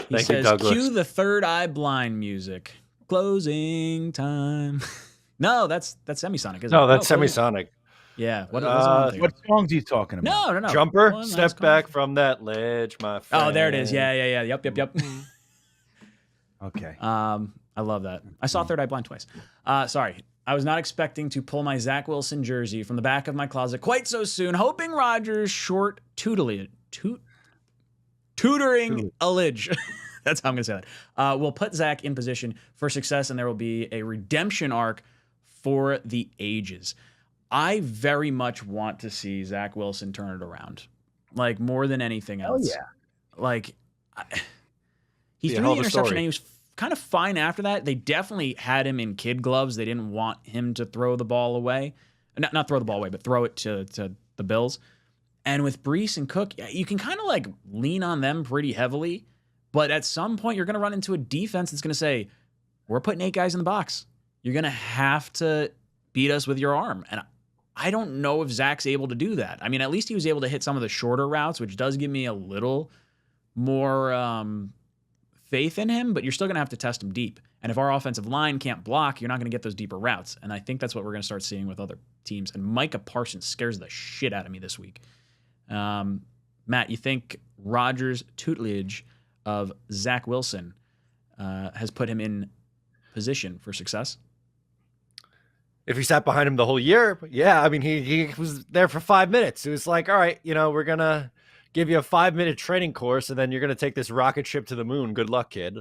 He Thank you, says, Douglas. cue the third eye blind music. Closing time. No, that's Semisonic, isn't it? No, that's Closing. Semisonic. Yeah, what was the one I'm thinking What of? songs he's talking about? No. Jumper, One last step back from that ledge, my friend. Oh, there it is. Yeah. Yep. Okay. I love that. I saw Third Eye Blind twice. Sorry. I was not expecting to pull my Zach Wilson jersey from the back of my closet quite so soon, hoping Rodgers' short tutoring allege. That's how I'm going to say that. Will put Zach in position for success, and there will be a redemption arc for the ages. I very much want to see Zach Wilson turn it around, like more than anything else. Oh, yeah. Like, he Be a threw hell the of a interception, story. and he was kind of fine after that. They definitely had him in kid gloves. They didn't want him to throw the ball away. Not throw the ball away, but throw it to the Bills. And with Brees and Cook, you can kind of like lean on them pretty heavily. But at some point, you're going to run into a defense that's going to say, we're putting 8 guys in the box. You're going to have to beat us with your arm. And I don't know if Zach's able to do that. I mean, at least he was able to hit some of the shorter routes, which does give me a little more faith in him, but you're still going to have to test him deep. And if our offensive line can't block, you're not going to get those deeper routes. And I think that's what we're going to start seeing with other teams. And Micah Parsons scares the shit out of me this week. Matt, you think Rodgers' tutelage of Zach Wilson has put him in position for success? If he sat behind him the whole year, yeah. I mean, he was there for 5 minutes. It was like, all right, we're going to give you a 5-minute training course, and then you're going to take this rocket ship to the moon. Good luck, kid. He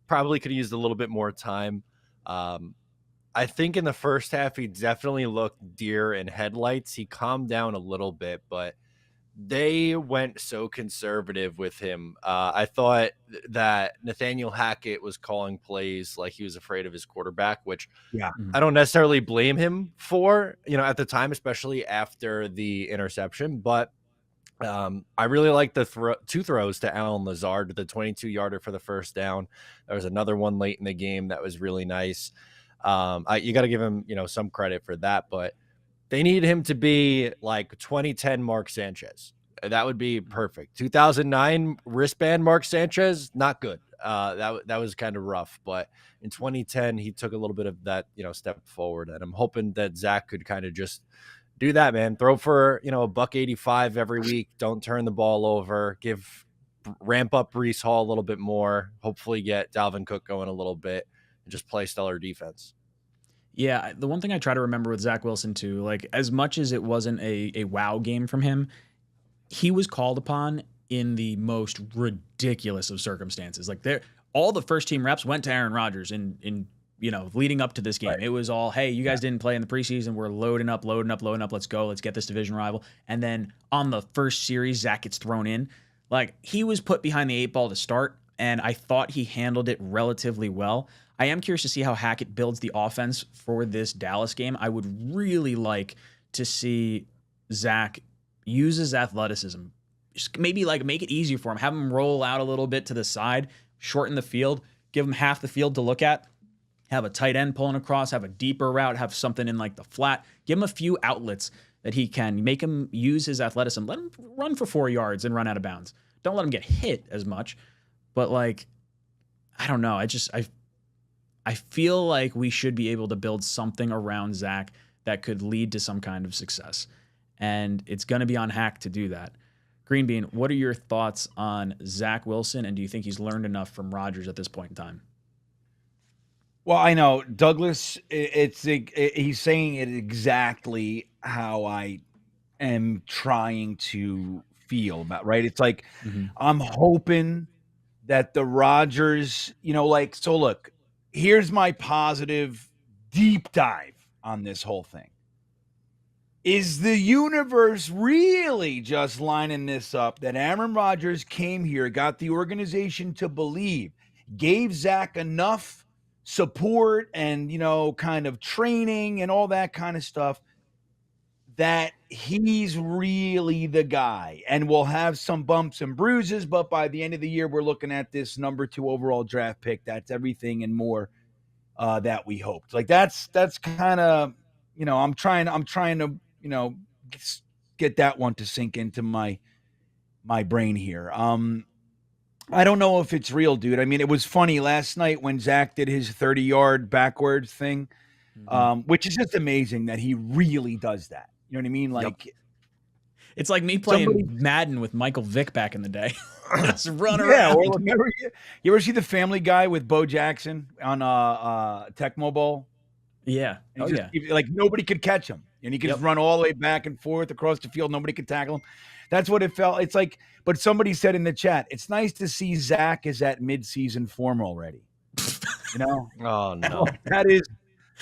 probably could have used a little bit more time. I think in the first half, he definitely looked deer in headlights. He calmed down a little bit, but they went so conservative with him. I thought that Nathaniel Hackett was calling plays like he was afraid of his quarterback, which I don't necessarily blame him for, at the time, especially after the interception. But I really like the 2 throws to Allen Lazard, the 22-yarder for the first down. There was another one late in the game that was really nice. You got to give him, some credit for that, but they need him to be like 2010 Mark Sanchez. That would be perfect. 2009 wristband Mark Sanchez, not good. That was kind of rough, but in 2010 he took a little bit of that, step forward, and I'm hoping that Zach could kind of just do that, man. Throw for, $185 every week. Don't turn the ball over. Ramp up Breece Hall a little bit more. Hopefully get Dalvin Cook going a little bit and just play stellar defense. Yeah, the one thing I try to remember with Zach Wilson too, like as much as it wasn't a wow game from him, he was called upon in the most ridiculous of circumstances. Like all the first team reps went to Aaron Rodgers in leading up to this game. Right. It was all, hey, you guys didn't play in the preseason. We're loading up. Let's go. Let's get this division rival. And then on the first series, Zach gets thrown in. Like he was put behind the 8 ball to start, and I thought he handled it relatively well. I am curious to see how Hackett builds the offense for this Dallas game. I would really like to see Zach use his athleticism. Just maybe like make it easier for him. Have him roll out a little bit to the side, shorten the field, give him half the field to look at, have a tight end pulling across, have a deeper route, have something in like the flat. Give him a few outlets that he can. Make him use his athleticism. Let him run for 4 yards and run out of bounds. Don't let him get hit as much. But like, I don't know. I feel like we should be able to build something around Zach that could lead to some kind of success. And it's going to be on Hack to do that. Green Bean, what are your thoughts on Zach Wilson, and do you think he's learned enough from Rodgers at this point in time? Well, I know Douglas, he's saying it exactly how I am trying to feel about, right? It's like, I'm hoping that the Rodgers, so look, here's my positive deep dive on this whole thing. Is the universe really just lining this up that Aaron Rodgers came here, got the organization to believe, gave Zach enough support and, kind of training and all that kind of stuff that he's really the guy, and we'll have some bumps and bruises, but by the end of the year, we're looking at this number 2 overall draft pick. That's everything and more that we hoped. Like that's kind of, I'm trying to, get that one to sink into my brain here. I don't know if it's real, dude. I mean, it was funny last night when Zach did his 30-yard backwards thing, which is just amazing that he really does that. You know what I mean? Yep. Like, It's like me playing Somebody- Madden with Michael Vick back in the day. Just run yeah. around. Or remember, you ever see the Family Guy with Bo Jackson on Tecmo Bowl? Yeah. And Oh, he yeah. just, like nobody could catch him, and he could just run all the way back and forth across the field. Nobody could tackle him. That's what it felt. It's like, but somebody said in the chat, it's nice to see Zach is at mid-season form already. You know, Oh no.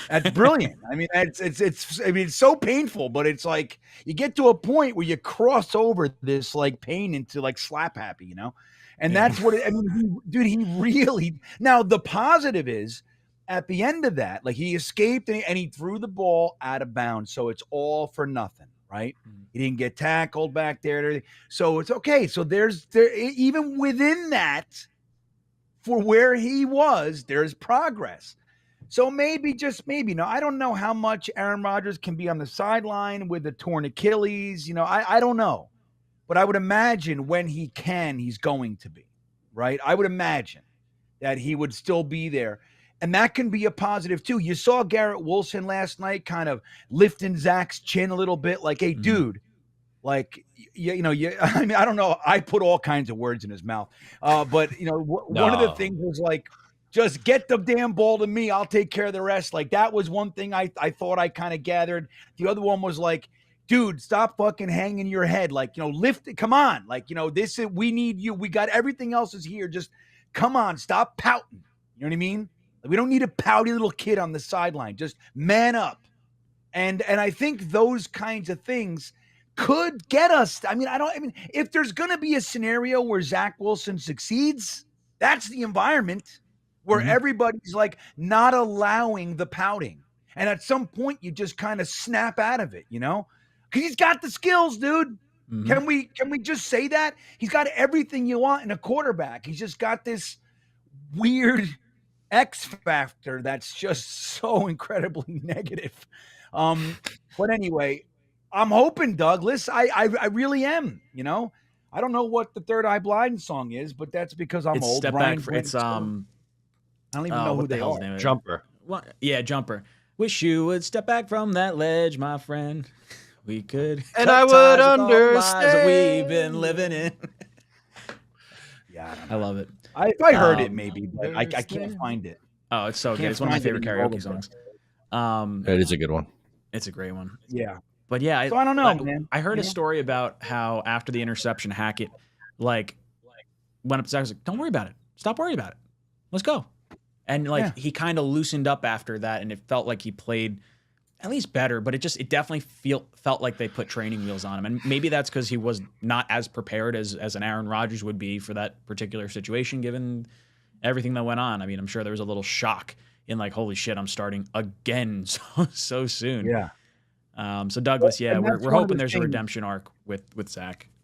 that's brilliant. I mean, it's so painful, but it's like you get to a point where you cross over this like pain into like slap happy, you know, and that's what I mean, dude. He really now the positive is at the end of that, like he escaped and he threw the ball out of bounds, so it's all for nothing, right? He didn't get tackled back there, so it's okay. So there even within that, for where he was, there's progress. So maybe, just maybe, no, I don't know how much Aaron Rodgers can be on the sideline with a torn Achilles. You know, I don't know. But I would imagine when he can, he's going to be, right? I would imagine that he would still be there. And that can be a positive, too. You saw Garrett Wilson last night kind of lifting Zach's chin a little bit, like, hey, dude, like, I mean, I don't know. I put all kinds of words in his mouth. But, you know, one of the things was like, just get the damn ball to me. I'll take care of the rest. Like, that was one thing I thought I kind of gathered. The other one was like, dude, stop fucking hanging your head. Like, you know, lift it. Come on. Like, you know, we need you. We got everything else is here. Just come on. Stop pouting. You know what I mean? Like, we don't need a pouty little kid on the sideline. Just man up. And I think those kinds of things could get us. I mean, if there's going to be a scenario where Zach Wilson succeeds, that's the environment where everybody's like not allowing the pouting. And at some point you just kind of snap out of it, you know, because he's got the skills, dude. Can we just say that? He's got everything you want in a quarterback. He's just got this weird X factor that's just so incredibly negative. But anyway, I'm hoping, Douglas. I really am. You know, I don't know what the Third Eye Blind song is, but that's because I'm old. Step Brian back. It's I don't even know who the they hell's are. name is. Jumper. What? Yeah, Jumper. Wish you would step back from that ledge, my friend. We could. And I would understand. We've been living in. Yeah, I love it. If I heard it, maybe, but I can't find it. Oh, it's so good. It's one of my favorite karaoke songs. That is a good one. It's a great one. Yeah. But yeah, So I don't know, man. I heard a story about how after the interception, Hackett like went up to Zach and was like, "Don't worry about it. Stop worrying about it. Let's go." And like he kind of loosened up after that, and it felt like he played at least better. But it definitely felt like they put training wheels on him, and maybe that's because he was not as prepared as an Aaron Rodgers would be for that particular situation, given everything that went on. I mean, I'm sure there was a little shock in like, holy shit, I'm starting again so soon. Yeah. So Douglas, yeah, we're hoping there's a things. redemption arc with Zach.